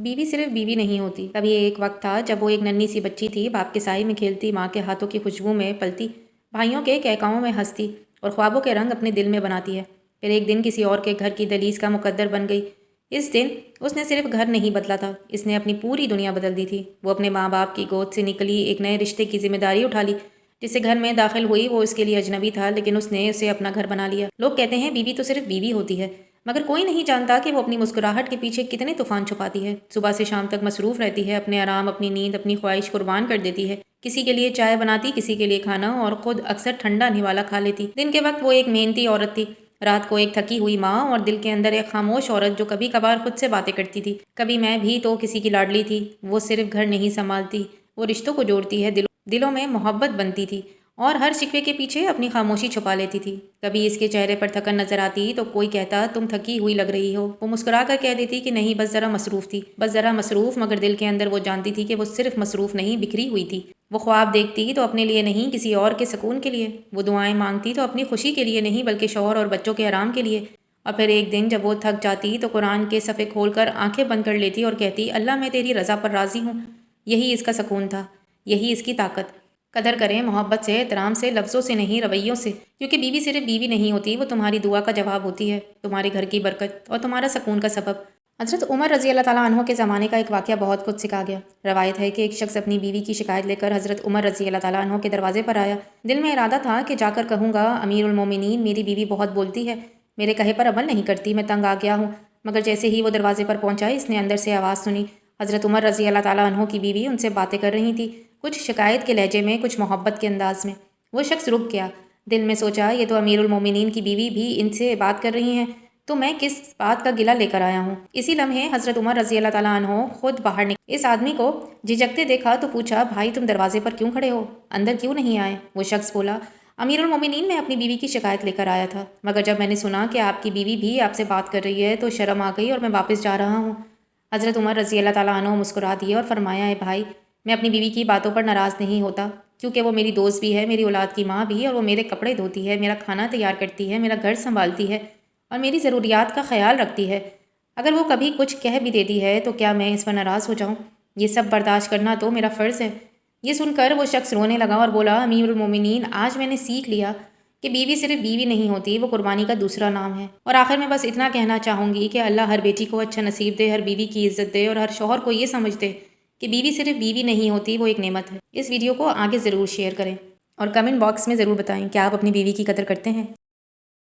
بیوی صرف بیوی نہیں ہوتی۔ کبھی ایک وقت تھا جب وہ ایک ننھی سی بچی تھی، باپ کے سائے میں کھیلتی، ماں کے ہاتھوں کی خوشبو میں پلتی، بھائیوں کے کہکاؤں میں ہنستی اور خوابوں کے رنگ اپنے دل میں بناتی ہے۔ پھر ایک دن کسی اور کے گھر کی دہلیز کا مقدر بن گئی۔ اس دن اس نے صرف گھر نہیں بدلا تھا، اس نے اپنی پوری دنیا بدل دی تھی۔ وہ اپنے ماں باپ کی گود سے نکلی، ایک نئے رشتے کی ذمہ داری اٹھا لی۔ جس سے گھر میں داخل ہوئی وہ اس کے لیے اجنبی تھا، لیکن اس نے اسے اپنا گھر بنا لیا۔ لوگ کہتے ہیں بیوی تو صرف بیوی ہوتی ہے، مگر کوئی نہیں جانتا کہ وہ اپنی مسکراہٹ کے پیچھے کتنے طوفان چھپاتی ہے۔ صبح سے شام تک مصروف رہتی ہے، اپنے آرام، اپنی نیند، اپنی خواہش قربان کر دیتی ہے۔ کسی کے لیے چائے بناتی، کسی کے لیے کھانا، اور خود اکثر ٹھنڈا نوالا کھا لیتی۔ دن کے وقت وہ ایک محنتی عورت تھی، رات کو ایک تھکی ہوئی ماں، اور دل کے اندر ایک خاموش عورت جو کبھی کبھار خود سے باتیں کرتی تھی۔ کبھی میں بھی تو کسی کی لاڈلی تھی۔ وہ صرف گھر نہیں سنبھالتی، وہ رشتوں کو جوڑتی ہے، دلوں میں محبت بنتی تھی، اور ہر شکوے کے پیچھے اپنی خاموشی چھپا لیتی تھی۔ کبھی اس کے چہرے پر تھکن نظر آتی تو کوئی کہتا تم تھکی ہوئی لگ رہی ہو، وہ مسکرا کر کہہ دیتی کہ نہیں، بس ذرا مصروف تھی، بس ذرا مصروف۔ مگر دل کے اندر وہ جانتی تھی کہ وہ صرف مصروف نہیں، بکھری ہوئی تھی۔ وہ خواب دیکھتی تو اپنے لیے نہیں، کسی اور کے سکون کے لیے۔ وہ دعائیں مانگتی تو اپنی خوشی کے لیے نہیں، بلکہ شوہر اور بچوں کے آرام کے لیے۔ اور پھر ایک دن جب وہ تھک جاتی تو قرآن کے صفحے کھول کر آنکھیں بند کر لیتی اور کہتی اللہ میں تیری رضا پر راضی ہوں۔ یہی اس کا سکون تھا، یہی اس کی طاقت۔ قدر کریں محبت سے، احترام سے، لفظوں سے نہیں، رویوں سے، کیونکہ بیوی صرف بیوی نہیں ہوتی، وہ تمہاری دعا کا جواب ہوتی ہے، تمہارے گھر کی برکت اور تمہارا سکون کا سبب۔ حضرت عمر رضی اللہ تعالیٰ عنہ کے زمانے کا ایک واقعہ بہت کچھ سکھا گیا۔ روایت ہے کہ ایک شخص اپنی بیوی کی شکایت لے کر حضرت عمر رضی اللہ تعالیٰ عنہ کے دروازے پر آیا۔ دل میں ارادہ تھا کہ جا کر کہوں گا امیر المومنین، میری بیوی بہت بولتی ہے، میرے کہے پر عمل نہیں کرتی، میں تنگ آ گیا ہوں۔ مگر جیسے ہی وہ دروازے پر پہنچا، اس نے اندر سے آواز سنی۔ حضرت عمر رضی اللہ تعالیٰ عنہ کی بیوی ان سے باتیں کر رہی تھی، کچھ شکایت کے لہجے میں، کچھ محبت کے انداز میں۔ وہ شخص رک گیا، دل میں سوچا یہ تو امیر المومنین کی بیوی بھی ان سے بات کر رہی ہیں، تو میں کس بات کا گلہ لے کر آیا ہوں۔ اسی لمحے حضرت عمر رضی اللہ تعالیٰ عنہ خود باہر نکلے۔ اس آدمی کو جھجکتے دیکھا تو پوچھا بھائی تم دروازے پر کیوں کھڑے ہو، اندر کیوں نہیں آئے؟ وہ شخص بولا امیر المومنین میں اپنی بیوی کی شکایت لے کر آیا تھا، مگر جب میں نے سنا کہ آپ کی بیوی بھی آپ سے بات کر رہی ہے تو شرم آ گئی اور میں واپس جا رہا ہوں۔ حضرت عمر رضی اللہ تعالیٰ عنہ مسکرا دیے اور فرمایا اے بھائی، میں اپنی بیوی کی باتوں پر ناراض نہیں ہوتا، کیونکہ وہ میری دوست بھی ہے، میری اولاد کی ماں بھی، اور وہ میرے کپڑے دھوتی ہے، میرا کھانا تیار کرتی ہے، میرا گھر سنبھالتی ہے اور میری ضروریات کا خیال رکھتی ہے۔ اگر وہ کبھی کچھ کہہ بھی دیتی ہے تو کیا میں اس پر ناراض ہو جاؤں؟ یہ سب برداشت کرنا تو میرا فرض ہے۔ یہ سن کر وہ شخص رونے لگا اور بولا امیر المومنین، آج میں نے سیکھ لیا کہ بیوی صرف بیوی نہیں ہوتی، وہ قربانی کا دوسرا نام ہے۔ اور آخر میں بس اتنا کہنا چاہوں گی کہ اللہ ہر بیٹی کو اچھا نصیب دے، ہر بیوی کی عزت دے، اور ہر شوہر کو یہ سمجھ دے کہ بیوی صرف بیوی نہیں ہوتی، وہ ایک نعمت ہے۔ اس ویڈیو کو آگے ضرور شیئر کریں اور کمنٹ باکس میں ضرور بتائیں کیا آپ اپنی بیوی کی قدر کرتے ہیں۔